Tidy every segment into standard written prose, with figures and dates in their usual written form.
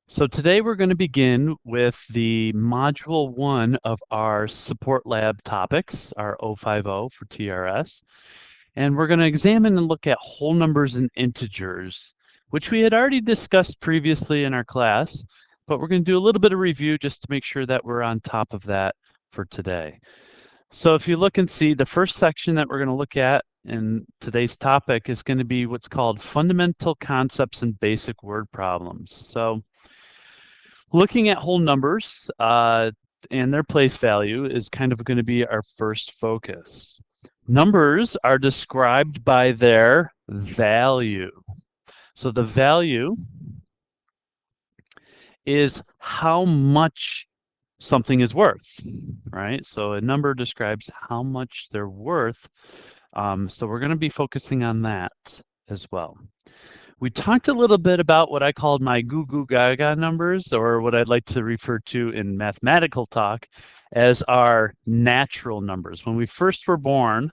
So today we're going to begin with the Module 1 of our Support Lab topics, our 050 for TRS. And we're going to examine and look at whole numbers and integers, which we had already discussed previously in our class, but we're going to do a little bit of review just to make sure that we're on top of that for today. So if you look and see, the first section that we're going to look at in today's topic is going to be what's called fundamental concepts and basic word problems. So looking at whole numbers and their place value is kind of going to be our first focus. Numbers are described by their value. So the value is how much something is worth, right? So a number describes how much they're worth. So we're going to be focusing on that as well. We talked a little bit about what I called my goo goo gaga numbers, or what I'd like to refer to in mathematical talk as our natural numbers. When we first were born,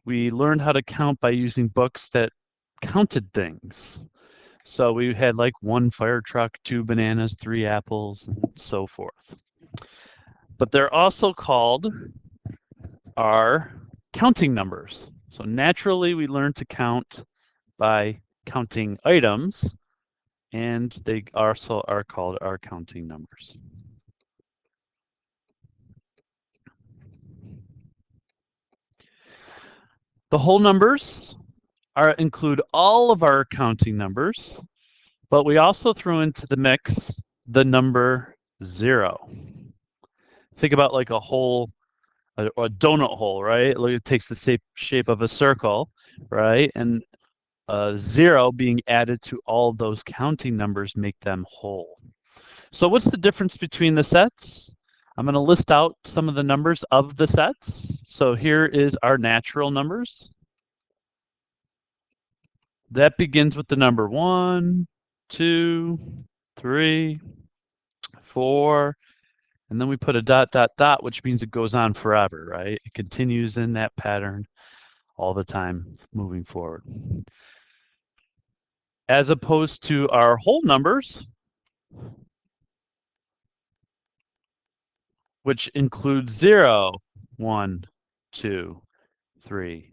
we learned how to count by using books that counted things. So we had like 1 fire truck, 2 bananas, 3 apples, and so forth. But they're also called our counting numbers. So naturally, we learn to count by counting items, and they also are called our counting numbers. The whole numbers include all of our counting numbers, but we also throw into the mix the number 0. Think about like a hole, a donut hole, right? It takes the shape of a circle, right? And 0 being added to all those counting numbers make them whole. So what's the difference between the sets? I'm going to list out some of the numbers of the sets. So here is our natural numbers. That begins with the number 1, 2, 3, 4, and then we put a dot, dot, dot, which means it goes on forever, right? It continues in that pattern all the time moving forward. As opposed to our whole numbers, which include 0, 1, 2, 3,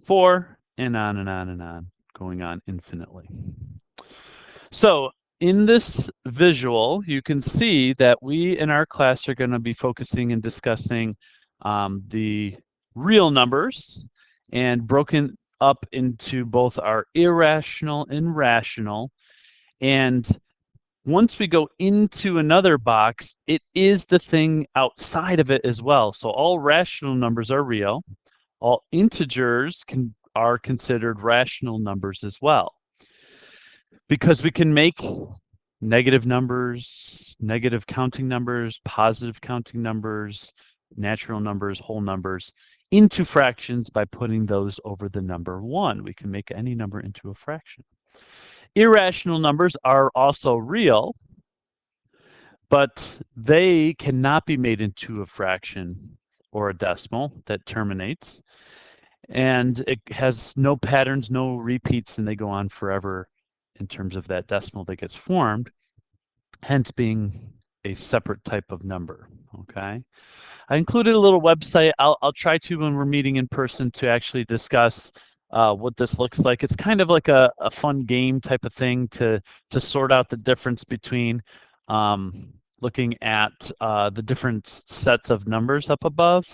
4, and on and on and on, going on infinitely. So in this visual, you can see that we in our class are going to be focusing and discussing the real numbers, and broken up into both our irrational and rational. And once we go into another box, it is the thing outside of it as well. So all rational numbers are real. All integers are considered rational numbers as well, because we can make negative numbers, negative counting numbers, positive counting numbers, natural numbers, whole numbers into fractions by putting those over the number 1. We can make any number into a fraction. Irrational numbers are also real, but they cannot be made into a fraction or a decimal that terminates. And it has no patterns, no repeats, and they go on forever in terms of that decimal that gets formed, hence being a separate type of number, okay? I included a little website. I'll try to, when we're meeting in person, to actually discuss what this looks like. It's kind of like a fun game type of thing to sort out the difference between looking at the different sets of numbers up above.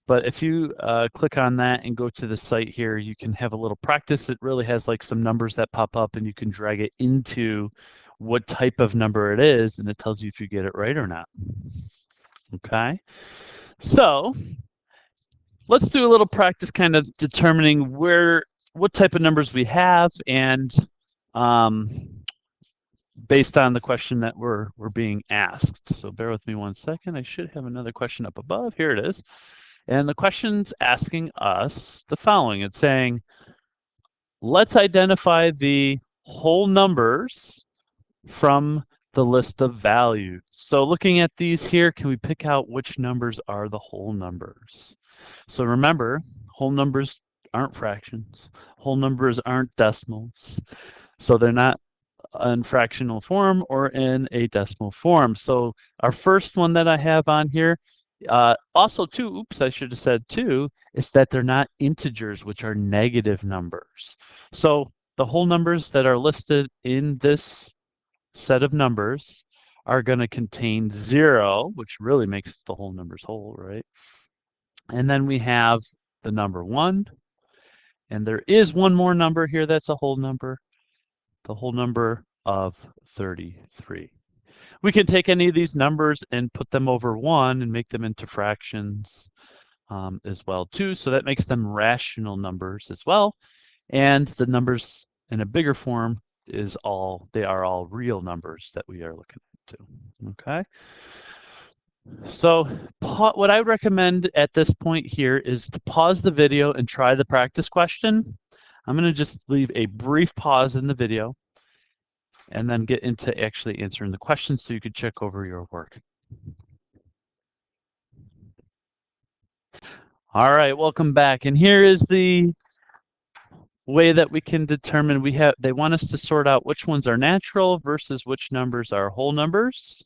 But if you click on that and go to the site here, you can have a little practice. It really has like some numbers that pop up, and you can drag it into what type of number it is, and it tells you if you get it right or not. Okay, so let's do a little practice kind of determining what type of numbers we have, and based on the question that we're being asked. So bear with me 1 second. I should have another question up above. Here it is. And the question's asking us the following. It's saying, let's identify the whole numbers from the list of values. So looking at these here, can we pick out which numbers are the whole numbers? So remember, whole numbers aren't fractions. Whole numbers aren't decimals. So they're not in fractional form or in a decimal form. So our first one that I have on here, also too, oops, I should have said too, is that they're not integers, which are negative numbers. So the whole numbers that are listed in this set of numbers are going to contain 0, which really makes the whole numbers whole, right? And then we have the number 1, and there is one more number here that's a whole number, the whole number of 33. We can take any of these numbers and put them over 1 and make them into fractions as well too. So that makes them rational numbers as well. And the numbers in a bigger form they are all real numbers that we are looking to. Okay. So what I recommend at this point here is to pause the video and try the practice question. I'm going to just leave a brief pause in the video and then get into actually answering the questions so you could check over your work. All right, welcome back. And here is the way that we can determine they want us to sort out which ones are natural versus which numbers are whole numbers.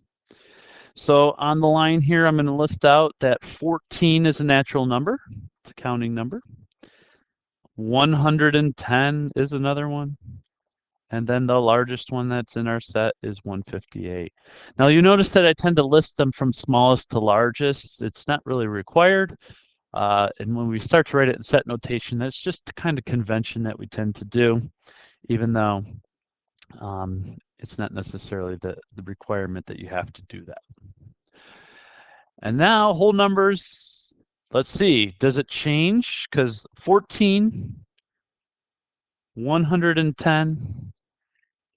So on the line here, I'm going to list out that 14 is a natural number. It's a counting number. 110 is another one. And then the largest one that's in our set is 158. Now you notice that I tend to list them from smallest to largest. It's not really required. And when we start to write it in set notation, that's just the kind of convention that we tend to do, even though it's not necessarily the requirement that you have to do that. And now whole numbers, let's see, does it change? Because 14, 110,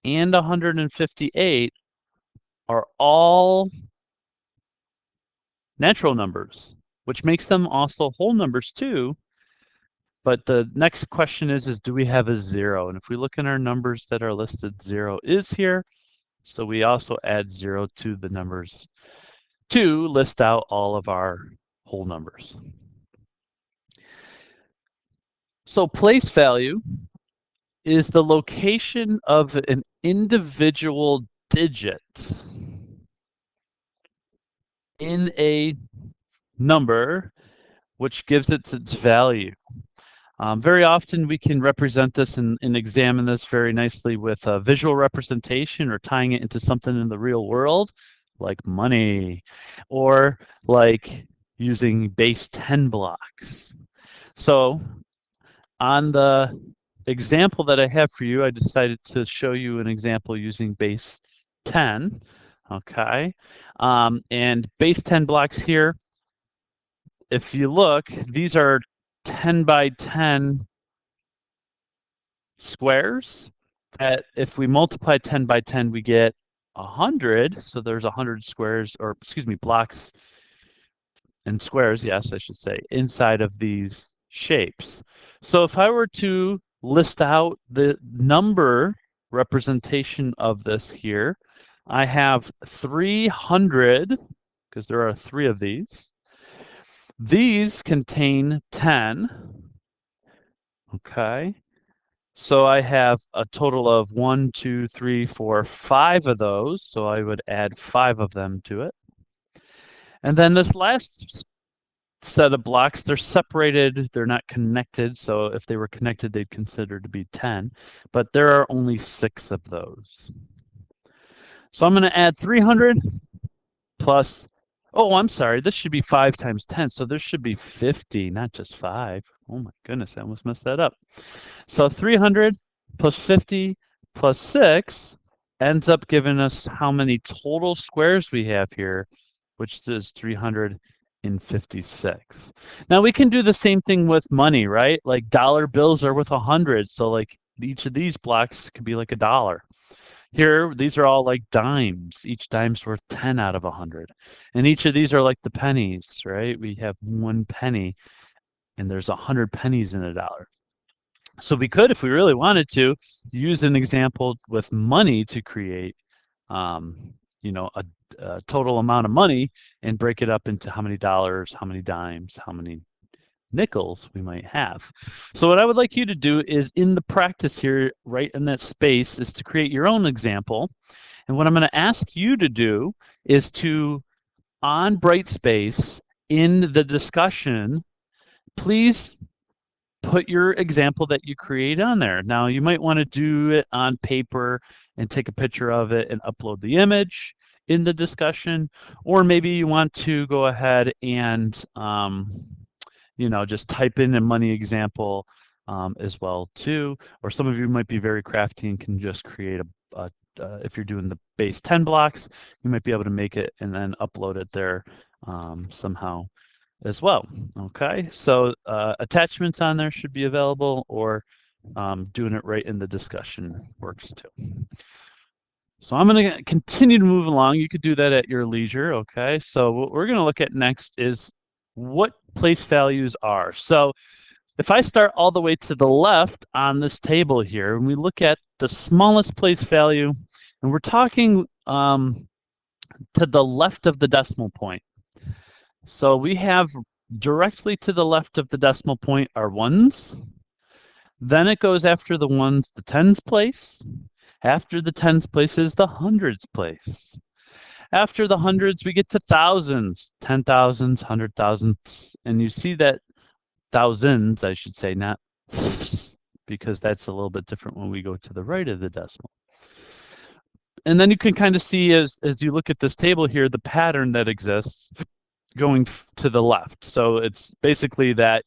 and 158 are all natural numbers, which makes them also whole numbers too. But the next question is do we have a 0? And if we look in our numbers that are listed, 0 is here. So we also add 0 to the numbers to list out all of our whole numbers. So place value is the location of an individual digit in a number, which gives it its value. Very often we can represent this and examine this very nicely with a visual representation or tying it into something in the real world, like money, or like using base 10 blocks. So on the example that I have for you, I decided to show you an example using base 10. Okay. And base 10 blocks here, if you look, these are 10 by 10 squares that if we multiply 10 by 10, we get 100. So there's 100 squares, or excuse me, blocks and squares, yes, I should say, inside of these shapes. So if I were to list out the number representation of this here, I have 300, because there are 3 of these. These contain 10. Okay. So I have a total of 1, 2, 3, 4, 5 of those. So I would add 5 of them to it. And then this last set of blocks, they're separated, they're not connected. So if they were connected, they'd consider to be 10. But there are only 6 of those. So I'm going to add 300 plus, oh, I'm sorry, this should be 5 times 10. So there should be 50, not just 5. Oh my goodness, I almost messed that up. So 300 plus 50 plus 6 ends up giving us how many total squares we have here, which is 356. Now we can do the same thing with money, right? Like dollar bills are worth 100. So like each of these blocks could be like $1. Here, these are all like dimes. Each dime's worth 10 out of 100. And each of these are like the pennies, right? We have 1 penny and there's 100 pennies in $1. So we could, if we really wanted to, use an example with money to create, you know, a total amount of money and break it up into how many dollars, how many dimes, how many nickels we might have. So what I would like you to do is in the practice here, right in that space, is to create your own example. And what I'm going to ask you to do is to, on Brightspace, in the discussion, please put your example that you create on there. Now, you might want to do it on paper and take a picture of it and upload the image in the discussion, or maybe you want to go ahead and just type in a money example as well too. Or some of you might be very crafty and can just create if you're doing the base 10 blocks, you might be able to make it and then upload it there somehow as well. Okay, so attachments on there should be available, or doing it right in the discussion works too. So I'm going to continue to move along. You could do that at your leisure. Okay, so what we're going to look at next is what place values are. So if I start all the way to the left on this table here, and we look at the smallest place value, and we're talking to the left of the decimal point. So we have directly to the left of the decimal point are ones. Then it goes after the ones, the tens place. After the tens place is the hundreds place. After the hundreds, we get to thousands, 10,000s, 100,000s. And you see that thousands, I should say, not because that's a little bit different when we go to the right of the decimal. And then you can kind of see as you look at this table here, the pattern that exists going to the left. So it's basically that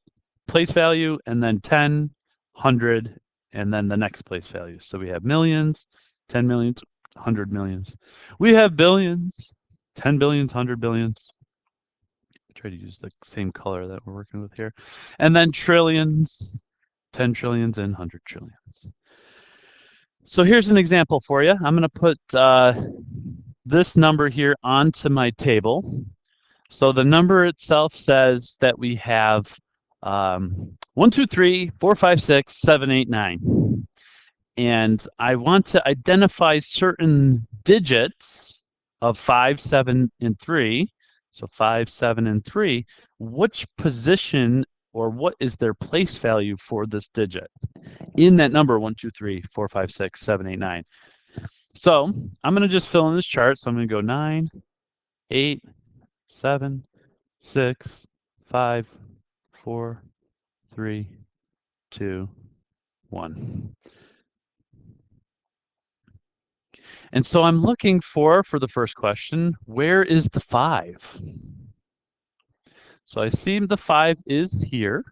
place value and then 10, 100, and then the next place value. So we have millions, 10 millions, 100 millions. We have billions, 10 billions, 100 billions. Try to use the same color that we're working with here. And then trillions, 10 trillions, and 100 trillions. So here's an example for you. I'm going to put this number here onto my table. So the number itself says that we have 1, 2, 3, 4, 5, 6, 7, 8, 9. And I want to identify certain digits of 5, 7, and 3. So 5, 7, and 3. Which position or what is their place value for this digit in that number 1, 2, 3, 4, 5, 6, 7, 8, 9? So I'm going to just fill in this chart. So I'm going to go 9, 8, 7, 6, 5, 4, 3, 2, 1. And so I'm looking for the first question, where is the 5? So I see the 5 is here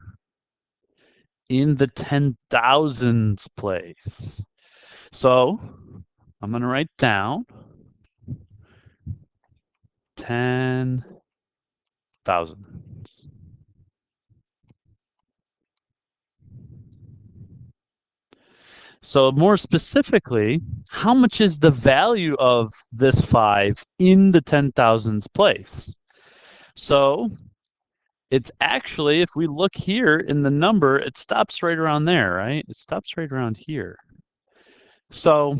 in the 10,000s place. So I'm going to write down 10,000. So more specifically, how much is the value of this 5 in the 10,000s place? So it's actually, if we look here in the number, it stops right around there, right? It stops right around here. So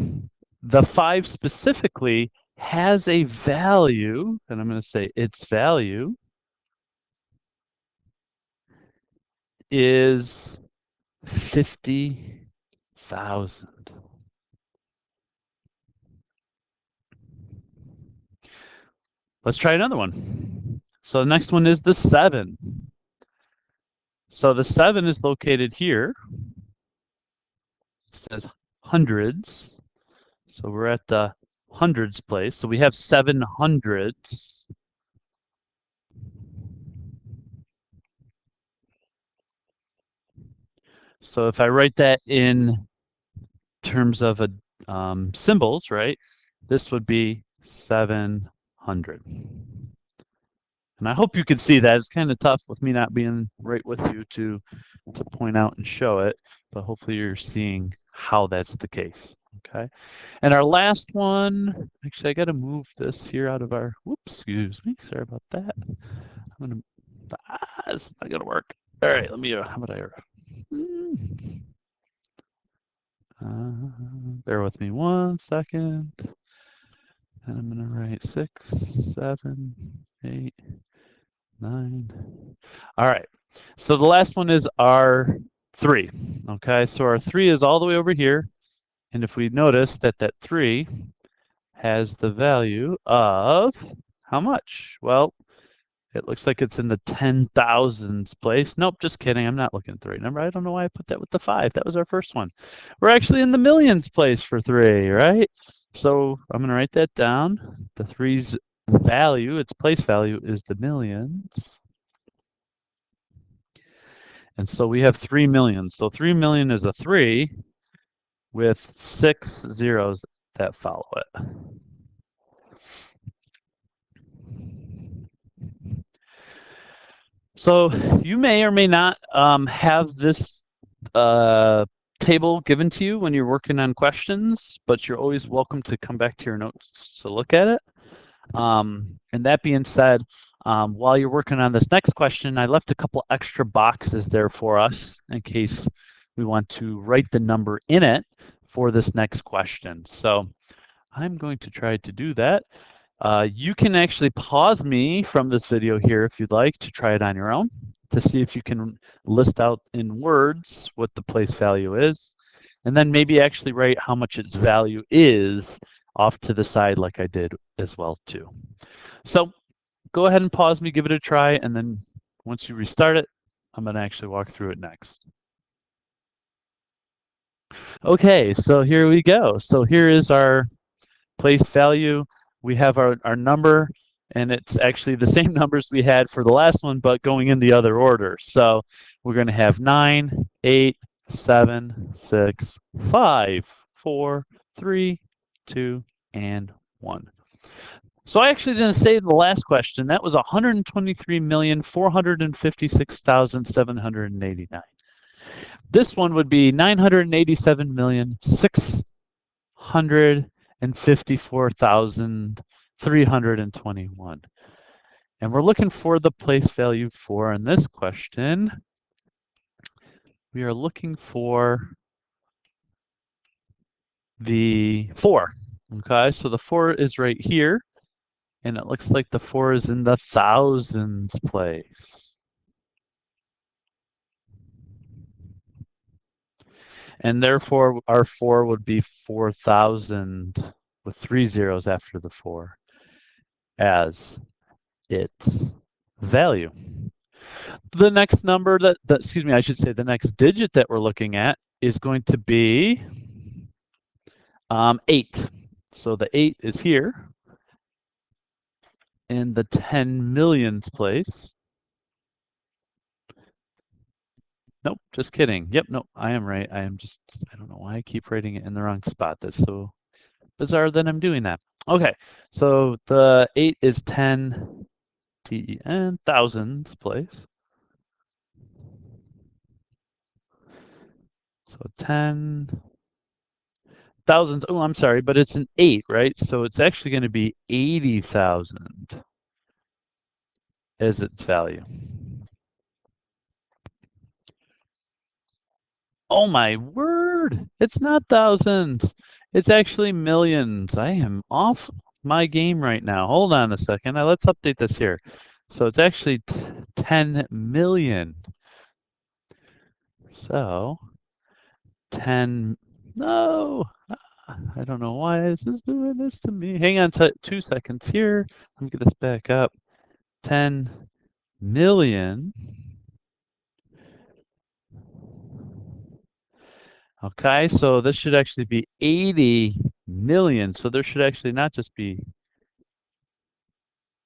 the 5 specifically has a value, and I'm going to say its value is 50,000. Let's try another one. So the next one is the 7. So the 7 is located here. It says hundreds. So we're at the hundreds place. So we have 7 hundreds. So if I write that in terms of a symbols, right, this would be 700. And I hope you can see that. It's kind of tough with me not being right with you to point out and show it, but hopefully you're seeing how that's the case. Okay. And our last one, actually, I got to move this here out of our, whoops, excuse me. Sorry about that. I'm going to, it's not going to work. All right, let me, how about I, bear with me 1 second. And I'm going to write 6, 7, 8, 9. All right. So the last one is R3. Okay, so R3 is all the way over here. And if we notice that that 3 has the value of how much? Well, it looks like it's in the 10,000s place. Nope, just kidding. I'm not looking at the right number. I don't know why I put that with the 5. That was our first one. We're actually in the millions place for 3, right? So I'm going to write that down. The 3's value, its place value, is the millions. And so we have 3 million. So 3 million is a 3 with 6 zeros that follow it. So you may or may not have this table given to you when you're working on questions, but you're always welcome to come back to your notes to look at it. And that being said, while you're working on this next question, I left a couple extra boxes there for us in case we want to write the number in it for this next question. So I'm going to try to do that. You can actually pause me from this video here if you'd like to try it on your own to see if you can list out in words what the place value is, and then maybe actually write how much its value is off to the side like I did as well too. So go ahead and pause me, give it a try, and then once you restart it, I'm going to actually walk through it next. Okay, so here we go. So here is our place value. We have our number, and it's actually the same numbers we had for the last one, but going in the other order. So we're going to have 9, 8, 7, 6, 5, 4, 3, 2, and 1. So I actually didn't say the last question. That was 123,456,789. This one would be 987,654,321. And we're looking for the place value for, in this question, we are looking for the 4. Okay, so the 4 is right here, and it looks like the 4 is in the thousands place. And therefore, our 4 would be 4,000 with 3 zeros after the 4 as its value. The next number excuse me, I should say the next digit that we're looking at is going to be 8. So the 8 is here in the 10 millions place. Nope, just kidding. Yep, nope, I am right. I don't know why I keep writing it in the wrong spot. That's so bizarre that I'm doing that. Okay, so the 8 is 10 TEN thousands place. So 10 thousands. Oh, I'm sorry, but it's an 8, right? So it's actually going to be 80,000 as its value. Oh my word! It's not thousands. It's actually millions. I am off my game right now. Hold on a second. Now let's update this here. So it's actually 10 million. So 10. No, I don't know why this is doing this to me. Hang on 2 seconds here. Let me get this back up. 10 million. Okay, so this should actually be 80 million. So there should actually not just be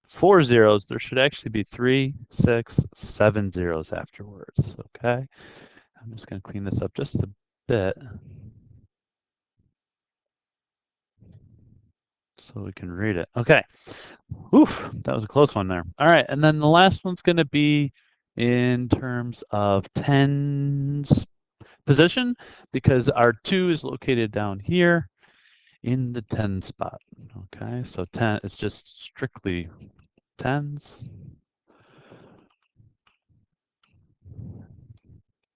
4 zeros. There should actually be 3, 6, 7 zeros afterwards. Okay, I'm just going to clean this up just a bit so we can read it. Okay. Oof, that was a close one there. All right, and then the last one's going to be in terms of tens position because our 2 is located down here in the 10 spot. Okay, so 10 is just strictly tens.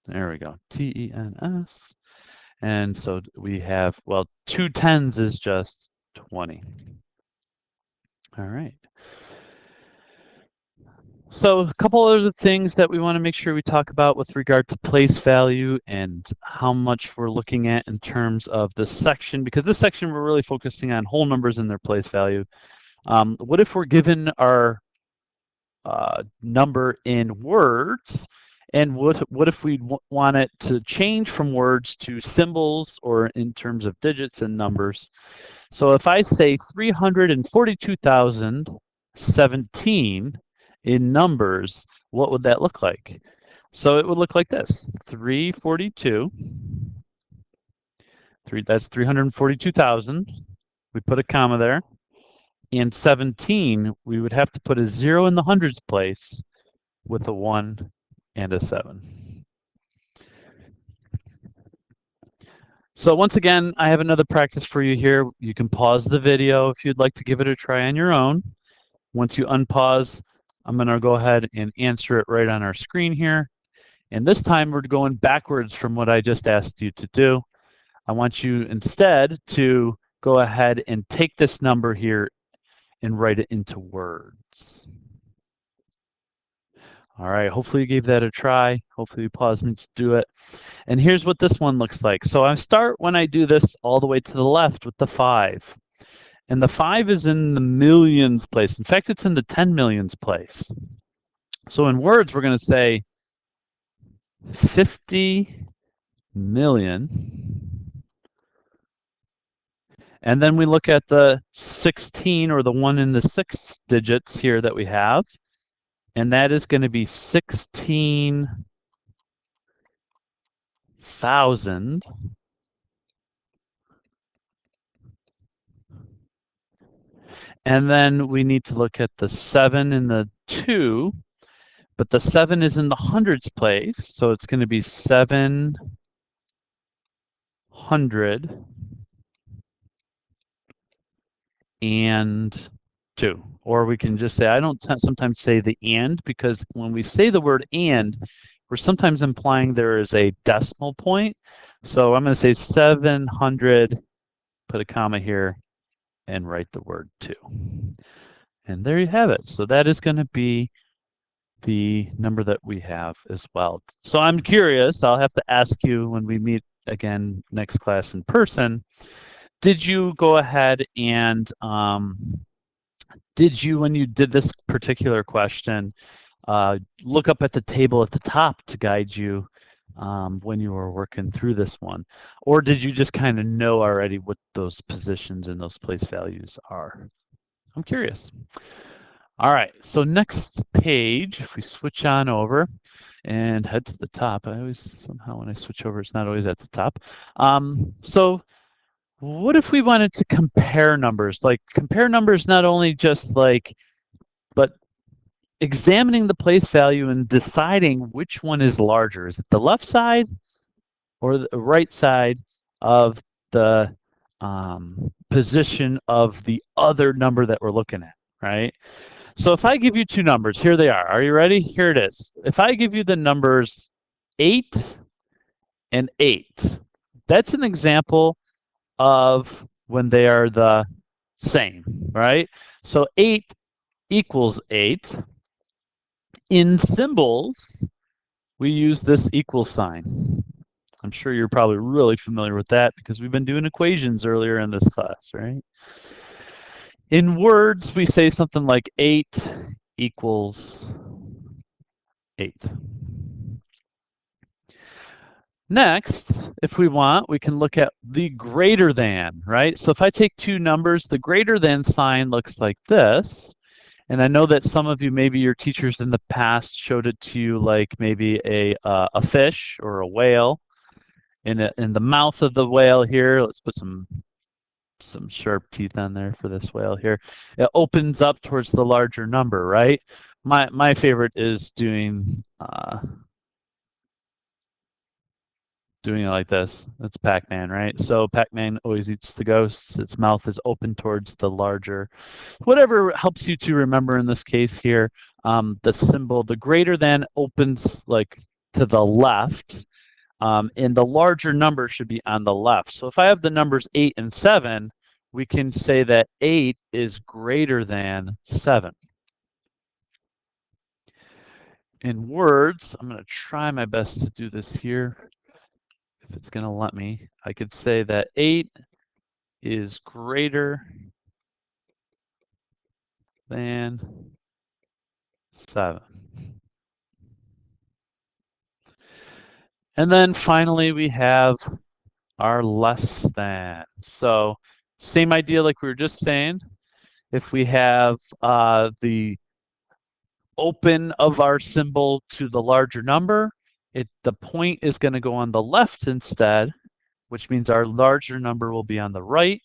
There we go, TENS. And so we have, well, 2 tens is just 20. All right. So a couple other things that we want to make sure we talk about with regard to place value and how much we're looking at in terms of this section, because this section we're really focusing on whole numbers and their place value. What if we're given our number in words, and what if we want it to change from words to symbols or in terms of digits and numbers? So if I say 342,017 in numbers, what would that look like? So it would look like this: 342, that's 342,000. We put a comma there. And 17, we would have to put a 0 in the hundreds place with a 1 and a 7. So once again, I have another practice for you here. You can pause the video if you'd like to give it a try on your own. Once you unpause, I'm going to go ahead and answer it right on our screen here. And this time we're going backwards from what I just asked you to do. I want you instead to go ahead and take this number here and write it into words. All right, hopefully you gave that a try. Hopefully you paused me to do it. And here's what this one looks like. So I start when I do this all the way to the left with the 5. And the 5 is in the millions place. In fact, it's in the 10 millions place. So in words, we're going to say 50 million. And then we look at the 16, or the 1 in the 6 digits here that we have. And that is going to be 16,000. And then we need to look at the 7 and the 2, but the 7 is in the hundreds place, so it's going to be 702. Or we can just say, I don't sometimes say the and, because when we say the word and, we're sometimes implying there is a decimal point. So I'm going to say 700, put a comma here, and write the word 2. And there you have it. So that is going to be the number that we have as well. So I'm curious, I'll have to ask you when we meet again next class in person, did you go ahead and did you, when you did this particular question, look up at the table at the top to guide you when you were working through this one? Or did you just kind of know already what those positions and those place values are? I'm curious. All right, so next page, if we switch on over and head to the top, I always, somehow when I switch over, it's not always at the top. So what if we wanted to compare numbers? Like compare numbers, not only just like, but examining the place value and deciding which one is larger. Is it the left side or the right side of the position of the other number that we're looking at, right? So if I give you two numbers, here they are. Are you ready? Here it is. If I give you the numbers 8 and 8, that's an example of when they are the same, right? So 8 equals 8. In symbols, we use this equal sign. I'm sure you're probably really familiar with that because we've been doing equations earlier in this class, right? In words, we say something like 8 equals 8. Next, if we want, we can look at the greater than, right? So if I take two numbers, the greater than sign looks like this. And I know that some of you, maybe your teachers in the past showed it to you like maybe a fish or a whale. In the mouth of the whale here, let's put some sharp teeth on there for this whale here. It opens up towards the larger number, right? My favorite is doing it like this. That's Pac-Man, right? So Pac-Man always eats the ghosts. Its mouth is open towards the larger. Whatever helps you to remember in this case here, the symbol, the greater than opens like to the left, and the larger number should be on the left. So if I have the numbers 8 and 7, we can say that 8 is greater than 7. in words, I'm going to try my best to do this here. If it's going to let me, I could say that 8 is greater than 7. And then finally, we have our less than. So same idea like we were just saying. If we have the open of our symbol to the larger number, the point is going to go on the left instead, which means our larger number will be on the right.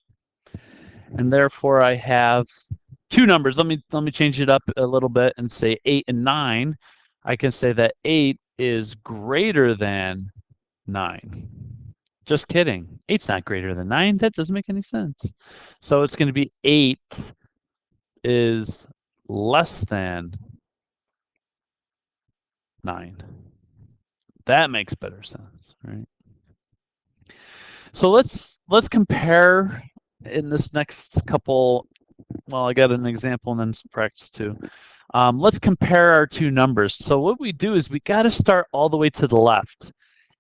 And therefore I have two numbers. Let me change it up a little bit and say 8 and 9. I can say that 8 is greater than 9. Just kidding. 8's not greater than 9. That doesn't make any sense. So it's going to be 8 is less than 9. That makes better sense, right? So let's compare in this next couple. Well, I got an example and then some practice too. Let's compare our two numbers. So what we do is we got to start all the way to the left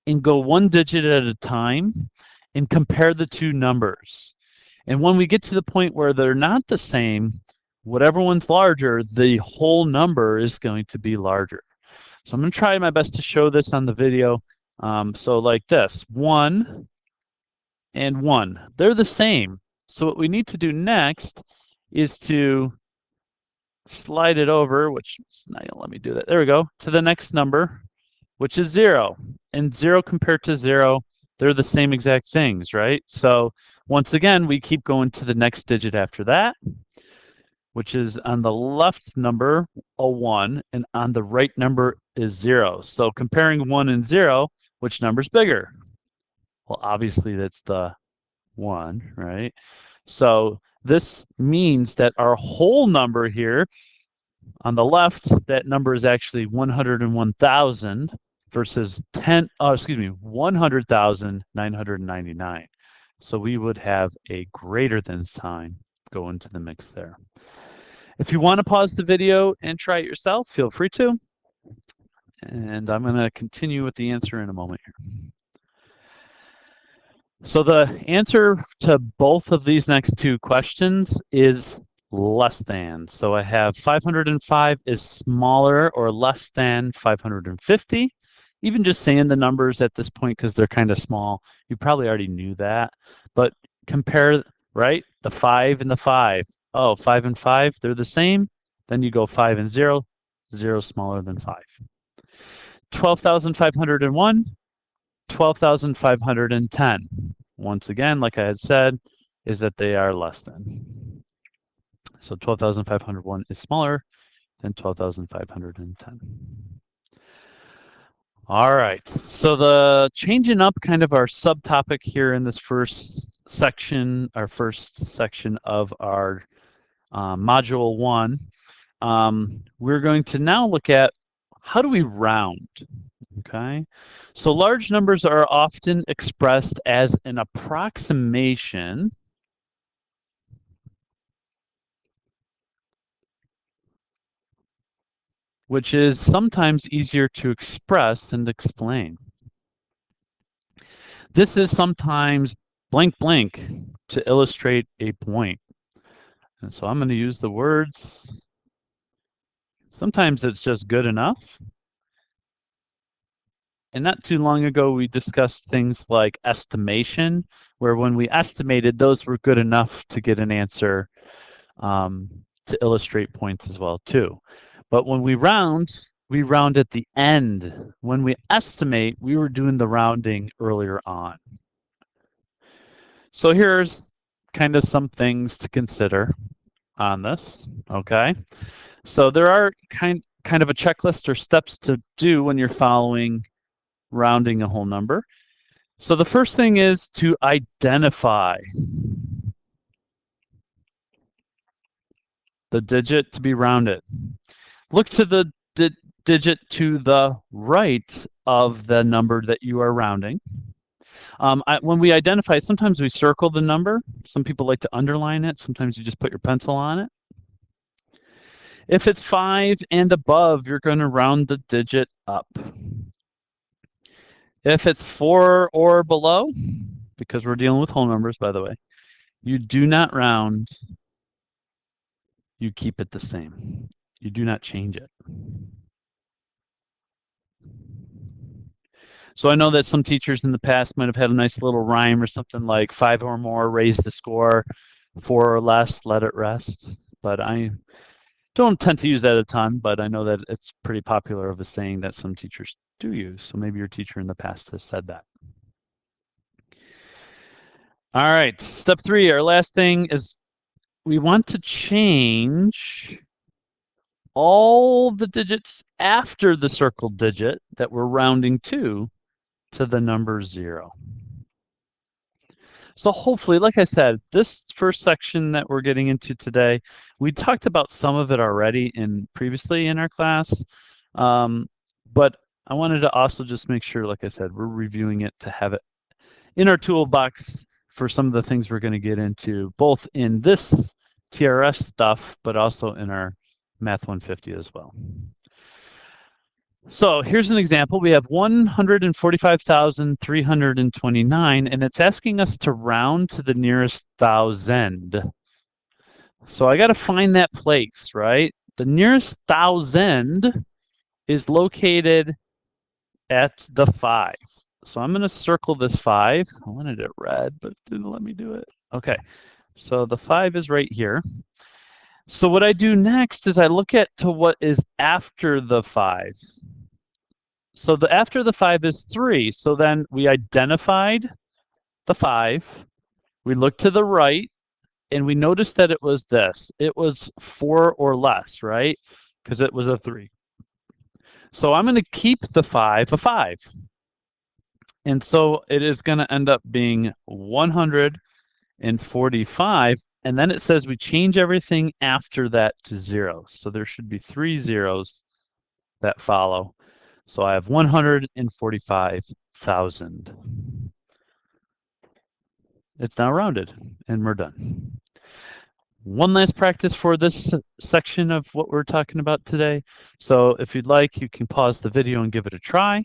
and go one digit at a time and compare the two numbers. And when we get to the point where they're not the same, whatever one's larger, the whole number is going to be larger. So I'm going to try my best to show this on the video. So like this, 1 and 1. They're the same. So what we need to do next is to slide it over, which is not going to let me do that. There we go, to the next number, which is 0. And 0 compared to 0, they're the same exact things, right? So once again, we keep going to the next digit after that, which is on the left number, a 1, and on the right number is 0. So comparing 1 and 0, which number's bigger? Well, obviously that's the 1, right? So this means that our whole number here on the left, that number is actually 101,000 versus 100,999. So we would have a greater than sign go into the mix there. If you want to pause the video and try it yourself, feel free to. And I'm going to continue with the answer in a moment here. So the answer to both of these next two questions is less than. So I have 505 is smaller or less than 550. Even just saying the numbers at this point because they're kind of small, you probably already knew that. But compare, right? The 5 and the 5. Oh, 5 and 5, they're the same. Then you go 5 and 0. 0 smaller than 5. 12,501. 12,510. Once again, like I had said, is that they are less than. So 12,501 is smaller than 12,510. All right, so the changing up kind of our subtopic here in this first section of our module 1, we're going to now look at how do we round. Okay, so large numbers are often expressed as an approximation which is sometimes easier to express and explain. This is sometimes blank blank to illustrate a point. And so I'm going to use the words. Sometimes it's just good enough. And not too long ago, we discussed things like estimation, where when we estimated, those were good enough to get an answer to illustrate points as well, too. But when we round at the end. When we estimate, we were doing the rounding earlier on. So here's kind of some things to consider on this, okay? So there are kind of a checklist or steps to do when you're following rounding a whole number. So the first thing is to identify the digit to be rounded. Look to the digit to the right of the number that you are rounding. When we identify, sometimes we circle the number. Some people like to underline it. Sometimes you just put your pencil on it. If it's 5 and above, you're going to round the digit up. If it's 4 or below, because we're dealing with whole numbers, by the way, you do not round, you keep it the same. You do not change it. So I know that some teachers in the past might have had a nice little rhyme or something like 5 or more, raise the score, 4 or less, let it rest. But I don't tend to use that a ton, but I know that it's pretty popular of a saying that some teachers do use. So maybe your teacher in the past has said that. All right, step 3, our last thing is we want to change all the digits after the circled digit that we're rounding to the number 0. So hopefully, like I said, this first section that we're getting into today, we talked about some of it already previously in our class, but I wanted to also just make sure, like I said, we're reviewing it to have it in our toolbox for some of the things we're going to get into, both in this TRS stuff, but also in our Math 150 as well. So here's an example. We have 145,329, and it's asking us to round to the nearest thousand. So I got to find that place, right? The nearest thousand is located at the 5. So I'm going to circle this 5. I wanted it red, but it didn't let me do it. Okay, so the 5 is right here. So what I do next is I look at to what is after the 5. So after the 5 is 3. So then we identified the 5. We looked to the right, and we noticed that it was this. It was 4 or less, right? Because it was a 3. So I'm going to keep the 5 a 5. And so it is going to end up being 145. And then it says we change everything after that to 0. So there should be 3 zeros that follow. So I have 145,000. It's now rounded, and we're done. One last practice for this section of what we're talking about today. So if you'd like, you can pause the video and give it a try.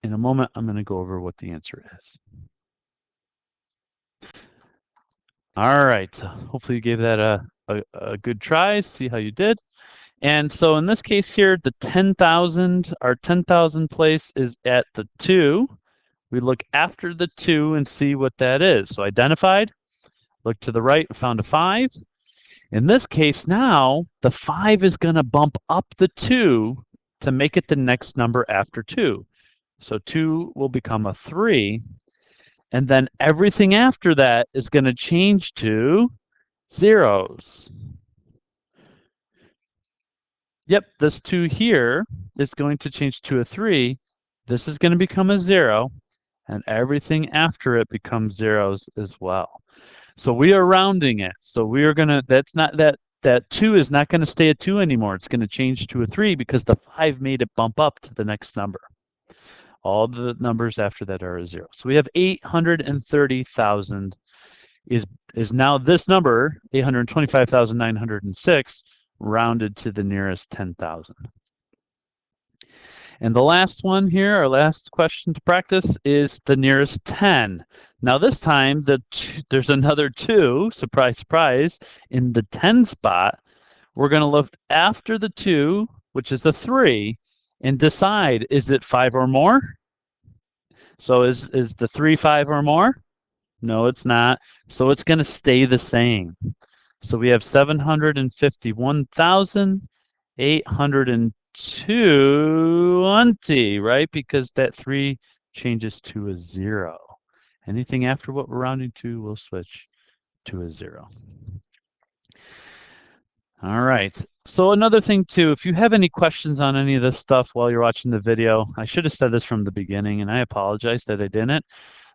In a moment, I'm going to go over what the answer is. All right, hopefully you gave that a good try, see how you did. And so in this case here, the 10,000, our 10,000 place is at the 2. We look after the 2 and see what that is. So identified, look to the right, found a 5. In this case now, the 5 is going to bump up the 2 to make it the next number after 2. So 2 will become a 3. And then everything after that is going to change to zeros. Yep, this 2 here is going to change to a 3. This is going to become a 0. And everything after it becomes zeros as well. So we are rounding it. So we are going to, that 2 is not going to stay a 2 anymore. It's going to change to a 3 because the 5 made it bump up to the next number. All the numbers after that are a 0. So we have 830,000 is now this number, 825,906, rounded to the nearest 10,000. And the last one here, our last question to practice, is the nearest 10. Now this time, there's another 2, surprise, surprise, in the 10 spot. We're going to look after the 2, which is a 3, and decide, is it 5 or more? So is the 3 5 or more? No, it's not. So it's going to stay the same. So we have 751,820, right? Because that 3 changes to a 0. Anything after what we're rounding to will switch to a 0. All right. So another thing too, if you have any questions on any of this stuff while you're watching the video, I should have said this from the beginning, and I apologize that I didn't.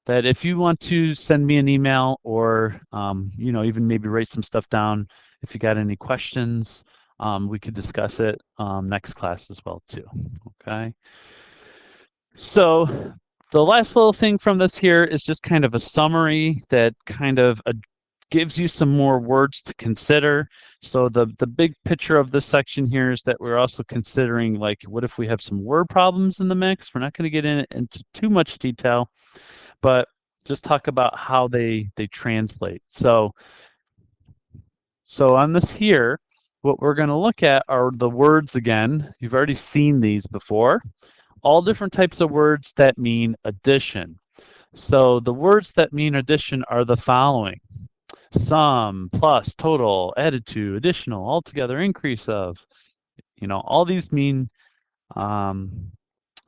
That if you want to send me an email or even maybe write some stuff down, if you got any questions, we could discuss it next class as well too. Okay. So the last little thing from this here is just kind of a summary that kind of gives you some more words to consider. So the big picture of this section here is that we're also considering, like, what if we have some word problems in the mix? We're not going to get into too much detail, but just talk about how they translate. So on this here, what we're going to look at are the words again. You've already seen these before. All different types of words that mean addition. So the words that mean addition are the following: sum, plus, total, added to, additional, altogether, increase of. All these mean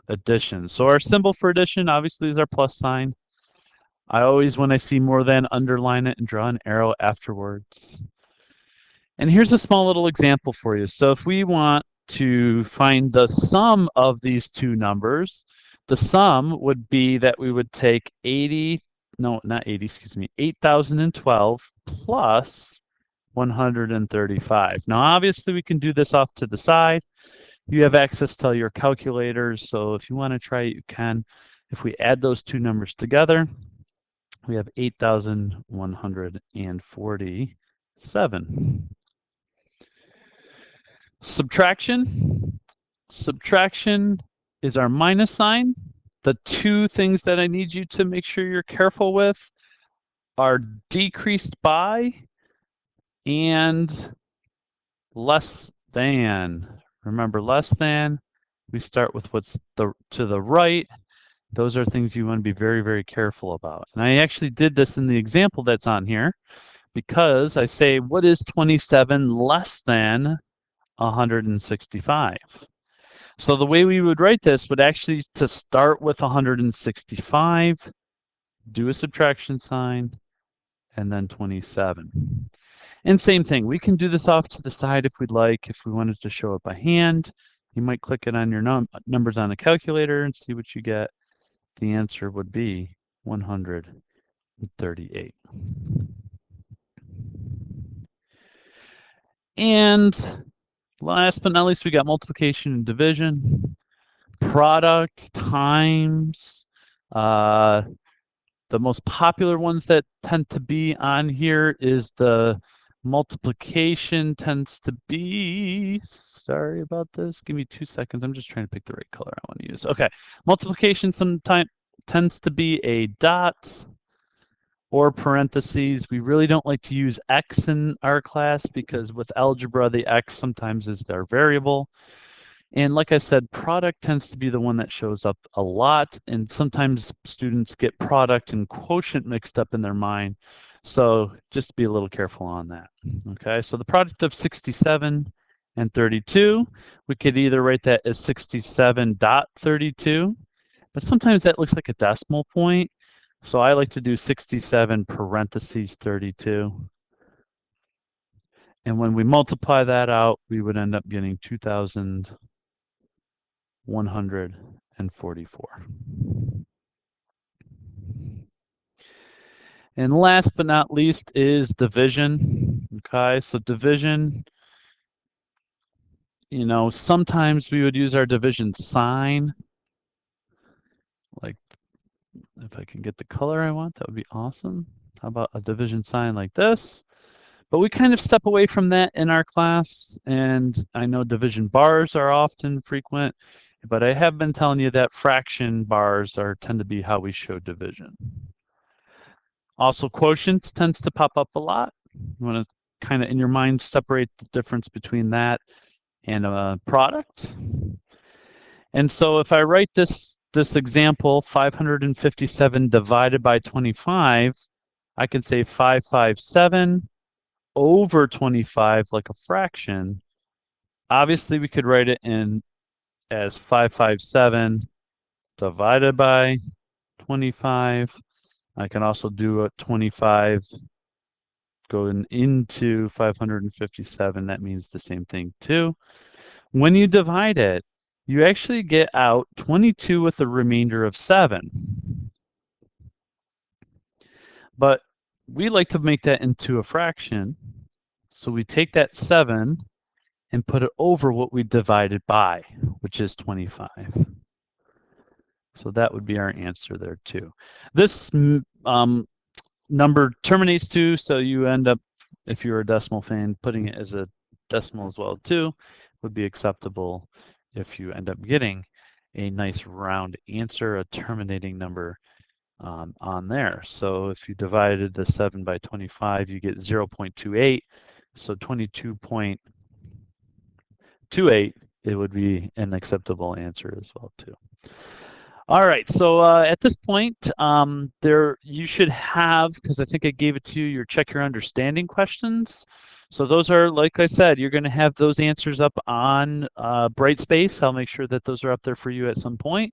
addition. So our symbol for addition obviously is our plus sign. I always, when I see more than, underline it and draw an arrow afterwards. And here's a small little example for you. So if we want to find the sum of these two numbers, the sum would be that we would take 8,012 plus 135. Now, obviously, we can do this off to the side. You have access to your calculators, so if you want to try it, you can. If we add those two numbers together, we have 8,147. Subtraction. Subtraction is our minus sign. The two things that I need you to make sure you're careful with are decreased by and less than. Remember, less than, we start with what's to the right. Those are things you want to be very, very careful about. And I actually did this in the example that's on here because I say, what is 27 less than 165? So the way we would write this would actually to start with 165, do a subtraction sign, and then 27. And same thing, we can do this off to the side if we'd like. If we wanted to show it by hand, you might click it on your numbers on a calculator and see what you get. The answer would be 138. And last but not least, we got multiplication and division, product, times. The most popular ones that tend to be on here is the multiplication tends to be, sorry about this, give me 2 seconds. I'm just trying to pick the right color I want to use. Okay, multiplication sometimes tends to be a dot or parentheses. We really don't like to use X in our class because with algebra, the X sometimes is their variable. And like I said, product tends to be the one that shows up a lot, and sometimes students get product and quotient mixed up in their mind. So just be a little careful on that. Okay, so the product of 67 and 32, we could either write that as 67.32, but sometimes that looks like a decimal point. So I like to do 67 parentheses 32. And when we multiply that out, we would end up getting 2,144. And last but not least is division. Okay, so division, sometimes we would use our division sign. Like, if I can get the color I want, that would be awesome. How about a division sign like this? But we kind of step away from that in our class, and I know division bars are often frequent, but I have been telling you that fraction bars tend to be how we show division. Also, quotient tends to pop up a lot. You want to kind of in your mind separate the difference between that and a product. And so if I write this example, 557 divided by 25, I can say 557 over 25 like a fraction. Obviously, we could write it in as 557 divided by 25. I can also do a 25 going into 557. That means the same thing too. When you divide it, you actually get out 22 with a remainder of 7. But we like to make that into a fraction. So we take that 7 and put it over what we divided by, which is 25. So that would be our answer there too. This number terminates to, so you end up, if you're a decimal fan, putting it as a decimal as well too would be acceptable if you end up getting a nice round answer, a terminating number on there. So if you divided the 7 by 25, you get 0.28. So 22.28, it would be an acceptable answer as well too. All right, so at this point, there you should have, because I think I gave it to you, your check your understanding questions. So those are, like I said, you're going to have those answers up on Brightspace. I'll make sure that those are up there for you at some point.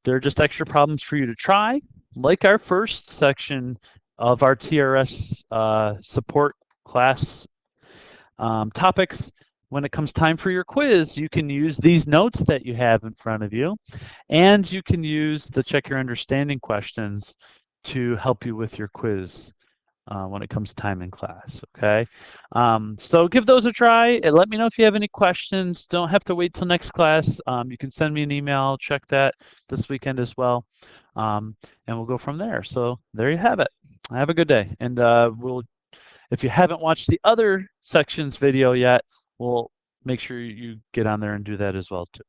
They're just extra problems for you to try. Like our first section of our TRS support class topics, when it comes time for your quiz, you can use these notes that you have in front of you, and you can use the check your understanding questions to help you with your quiz when it comes time in class, okay? So give those a try and let me know if you have any questions. Don't have to wait till next class. You can send me an email. I'll check that this weekend as well, and we'll go from there. So there you have it. Have a good day, and if you haven't watched the other sections video yet, we'll make sure you get on there and do that as well too.